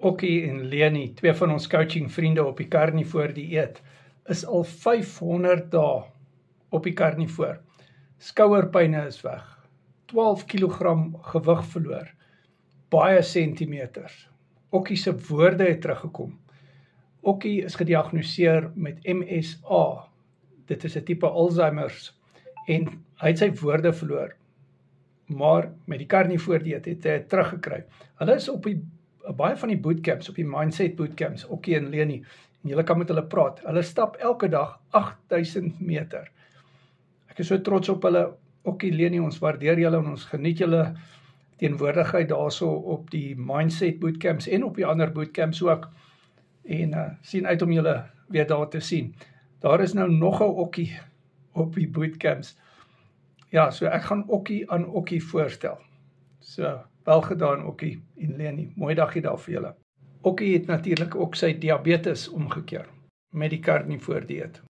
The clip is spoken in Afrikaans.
Okkie en Leni, twee van ons coaching vriende op die Carnivore dieet, is al 500 dae op die Carnivore. Skouerpyne is weg, 12 kilogram gewig verloor, baie centimeters. Okkie se woorde het teruggekom. Okkie is gediagnoseer met MSA, dit is 'n tipe Alzheimer's, en hy het sy woorde verloor. Maar met die Carnivore dieet het hy teruggekry. Hulle is op baie van die bootcamps, op die mindset bootcamps, Okkie en Leni, en julle kan met hulle praat. Hulle stap elke dag 8000 meter. Ek is so trots op hulle, Okkie, Leni, ons waardeer julle en ons geniet julle teenwoordigheid daarso op die mindset bootcamps en op die ander bootcamps ook. En sien uit om julle weer daar te sien. Daar is nou nog 'n Okkie op die bootcamps. Ja, so ek gaan Okkie aan Okkie voorstel. So, welgedaan Okkie en Leni, mooi dagie daar vir julle. Okkie het natuurlik ook sy diabetes omgekeer met die Carnivore dieet.